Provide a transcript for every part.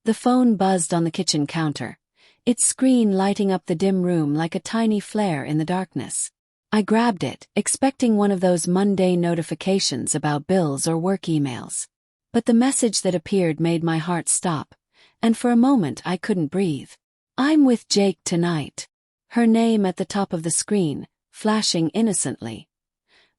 The phone buzzed on the kitchen counter, its screen lighting up the dim room like a tiny flare in the darkness. I grabbed it, expecting one of those mundane notifications about bills or work emails. But the message that appeared made my heart stop, and for a moment I couldn't breathe. "I'm with Jake tonight." Her name at the top of the screen, flashing innocently.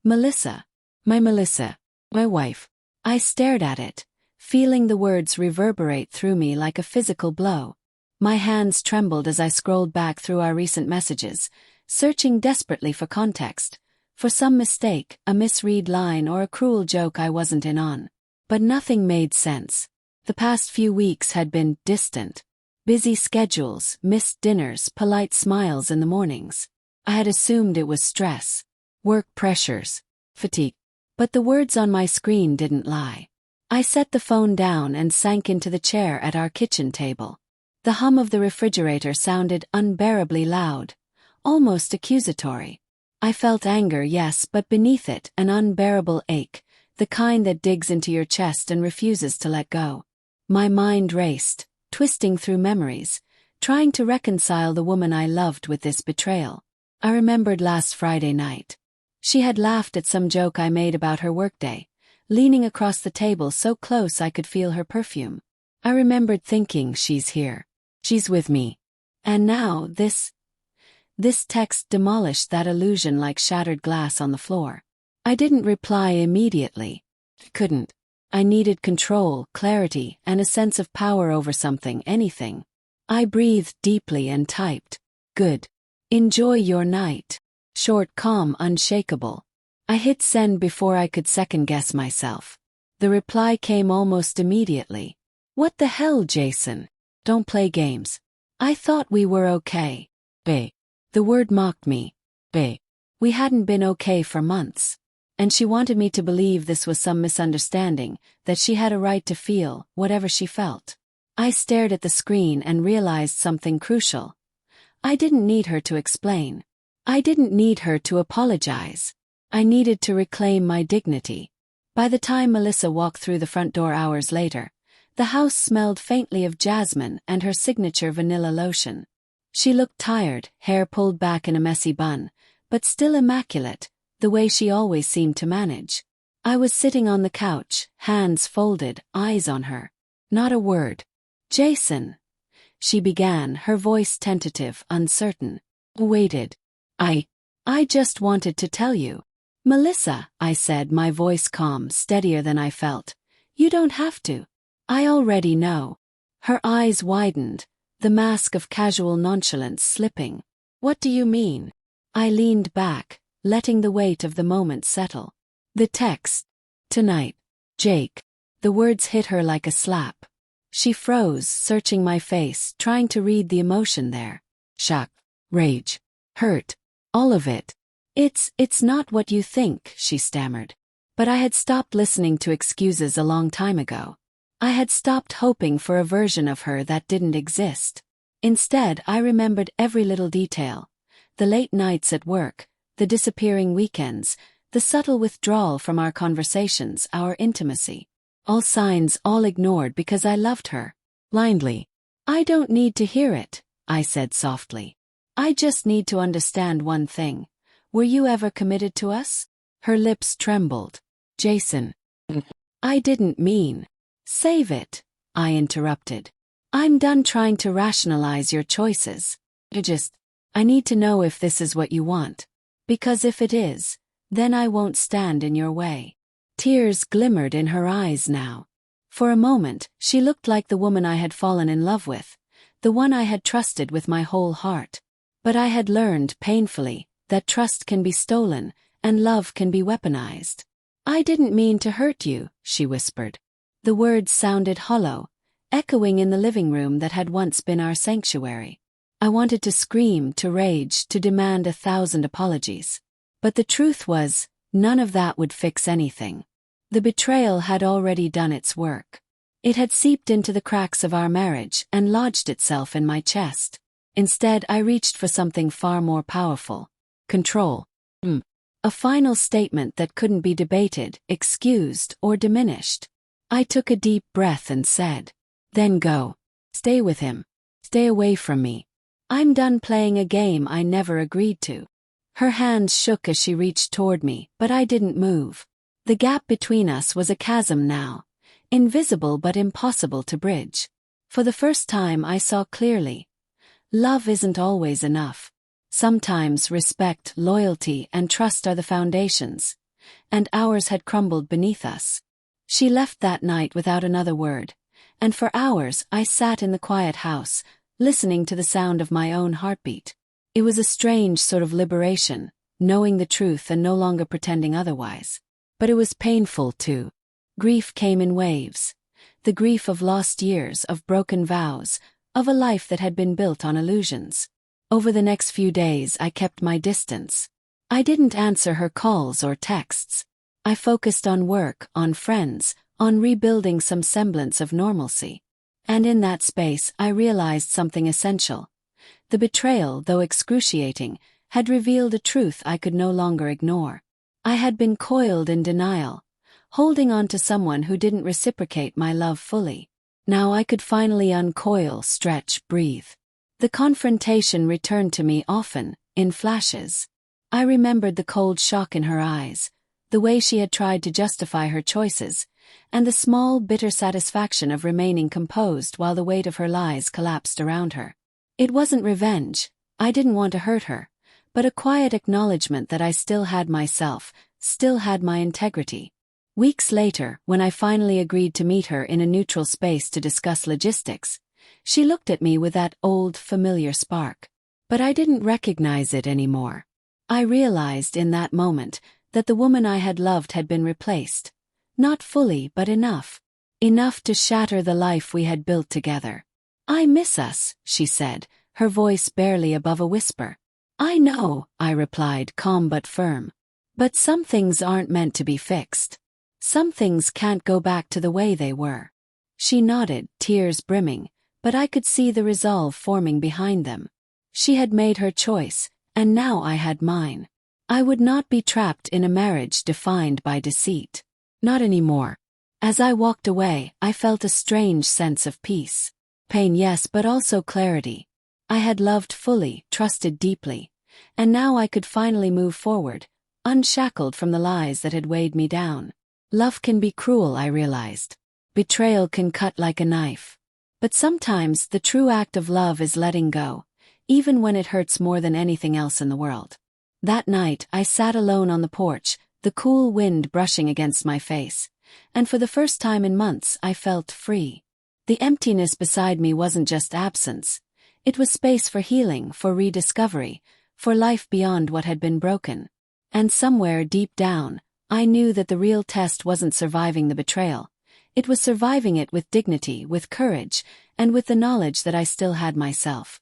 Melissa. Melissa. My wife. I stared at it, feeling the words reverberate through me like a physical blow. My hands trembled as I scrolled back through our recent messages, searching desperately for context, for some mistake, a misread line or a cruel joke I wasn't in on. But nothing made sense. The past few weeks had been distant. Busy schedules, missed dinners, polite smiles in the mornings. I had assumed it was stress, work pressures, fatigue. But the words on my screen didn't lie. I set the phone down and sank into the chair at our kitchen table. The hum of the refrigerator sounded unbearably loud, almost accusatory. I felt anger, yes, but beneath it, an unbearable ache, the kind that digs into your chest and refuses to let go. My mind raced, twisting through memories, trying to reconcile the woman I loved with this betrayal. I remembered last Friday night. She had laughed at some joke I made about her workday, leaning across the table so close I could feel her perfume. I remembered thinking, she's here. She's with me. And now, this text demolished that illusion like shattered glass on the floor. I didn't reply immediately. Couldn't. I needed control, clarity, and a sense of power over something, anything. I breathed deeply and typed, "Good. Enjoy your night." Short, calm, unshakable. I hit send before I could second-guess myself. The reply came almost immediately. "What the hell, Jason? Don't play games. I thought we were okay. Bae." The word mocked me. Bae. We hadn't been okay for months. And she wanted me to believe this was some misunderstanding, that she had a right to feel whatever she felt. I stared at the screen and realized something crucial. I didn't need her to explain. I didn't need her to apologize. I needed to reclaim my dignity. By the time Melissa walked through the front door hours later, the house smelled faintly of jasmine and her signature vanilla lotion. She looked tired, hair pulled back in a messy bun, but still immaculate, the way she always seemed to manage. I was sitting on the couch, hands folded, eyes on her. Not a word. "Jason," she began, her voice tentative, uncertain. Waited. I just wanted to tell you." "Melissa," I said, my voice calm, steadier than I felt. "You don't have to. I already know." Her eyes widened, the mask of casual nonchalance slipping. "What do you mean?" I leaned back, letting the weight of the moment settle. "The text. Tonight. Jake." The words hit her like a slap. She froze, searching my face, trying to read the emotion there. Shock, rage, hurt, all of it. It's not what you think," she stammered. But I had stopped listening to excuses a long time ago. I had stopped hoping for a version of her that didn't exist. Instead, I remembered every little detail. The late nights at work, the disappearing weekends, the subtle withdrawal from our conversations, our intimacy. All signs, all ignored because I loved her. Blindly. "I don't need to hear it," I said softly. "I just need to understand one thing. Were you ever committed to us?" Her lips trembled. "Jason." "I didn't mean." "Save it," I interrupted. "I'm done trying to rationalize your choices. I need to know if this is what you want. Because if it is, then I won't stand in your way." Tears glimmered in her eyes now. For a moment, she looked like the woman I had fallen in love with, the one I had trusted with my whole heart. But I had learned, painfully, that trust can be stolen, and love can be weaponized. "I didn't mean to hurt you," she whispered. The words sounded hollow, echoing in the living room that had once been our sanctuary. I wanted to scream, to rage, to demand 1,000 apologies. But the truth was, none of that would fix anything. The betrayal had already done its work. It had seeped into the cracks of our marriage and lodged itself in my chest. Instead, I reached for something far more powerful. Control. A final statement that couldn't be debated, excused, or diminished. I took a deep breath and said, "Then go." Stay with him. Stay away from me. I'm done playing a game I never agreed to. Her hands shook as she reached toward me, but I didn't move. The gap between us was a chasm now, invisible but impossible to bridge. For the first time I saw clearly. Love isn't always enough. Sometimes respect, loyalty, and trust are the foundations, and ours had crumbled beneath us. She left that night without another word, and for hours I sat in the quiet house, listening to the sound of my own heartbeat. It was a strange sort of liberation, knowing the truth and no longer pretending otherwise. But it was painful too. Grief came in waves. The grief of lost years, of broken vows, of a life that had been built on illusions. Over the next few days I kept my distance. I didn't answer her calls or texts. I focused on work, on friends, on rebuilding some semblance of normalcy. And in that space I realized something essential. The betrayal, though excruciating, had revealed a truth I could no longer ignore. I had been coiled in denial, holding on to someone who didn't reciprocate my love fully. Now I could finally uncoil, stretch, breathe. The confrontation returned to me often, in flashes. I remembered the cold shock in her eyes, the way she had tried to justify her choices, and the small, bitter satisfaction of remaining composed while the weight of her lies collapsed around her. It wasn't revenge. I didn't want to hurt her, but a quiet acknowledgement that I still had myself, still had my integrity. Weeks later, when I finally agreed to meet her in a neutral space to discuss logistics, she looked at me with that old, familiar spark. But I didn't recognize it anymore. I realized in that moment that the woman I had loved had been replaced. Not fully, but enough. Enough to shatter the life we had built together. "I miss us," she said, her voice barely above a whisper. "I know," I replied, calm but firm. "But some things aren't meant to be fixed. Some things can't go back to the way they were." She nodded, tears brimming, but I could see the resolve forming behind them. She had made her choice, and now I had mine. I would not be trapped in a marriage defined by deceit. Not anymore. As I walked away, I felt a strange sense of peace. Pain, yes, but also clarity. I had loved fully, trusted deeply, and now I could finally move forward, unshackled from the lies that had weighed me down. Love can be cruel, I realized. Betrayal can cut like a knife. But sometimes the true act of love is letting go, even when it hurts more than anything else in the world. That night, I sat alone on the porch, the cool wind brushing against my face, and for the first time in months I felt free. The emptiness beside me wasn't just absence. It was space for healing, for rediscovery, for life beyond what had been broken. And somewhere deep down, I knew that the real test wasn't surviving the betrayal. It was surviving it with dignity, with courage, and with the knowledge that I still had myself.